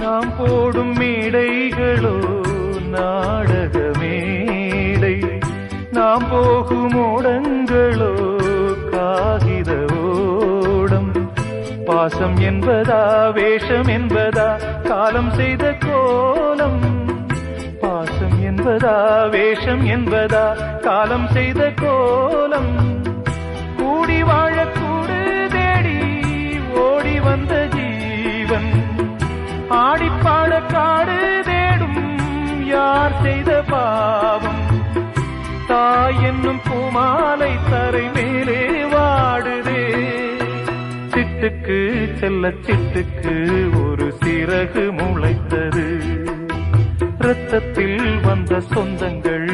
நாம் போடும் மேடைகளோ நாடக மேடை, நாம் போகும் ஓடங்களோ காகித ஓடம். பாசம் என்பதா வேஷம் என்பதா காலம் செய்த கோலம், பாசம் என்பதா வேஷம் என்பதா காலம் செய்த கோலம். கூடி வாழக்கூடு தேடி ஓடி வந்த ஜீவன், ஆடிப்பாட காடு தேடும் யார் செய்த பாவம். தாய் என்னும் பூமாலை தரை மேலே வாடுதே, சிட்டுக்கு செல்ல சிட்டுக்கு ஒரு சிறகு முளைத்தது. இரத்தத்தில் வந்த சொந்தங்கள்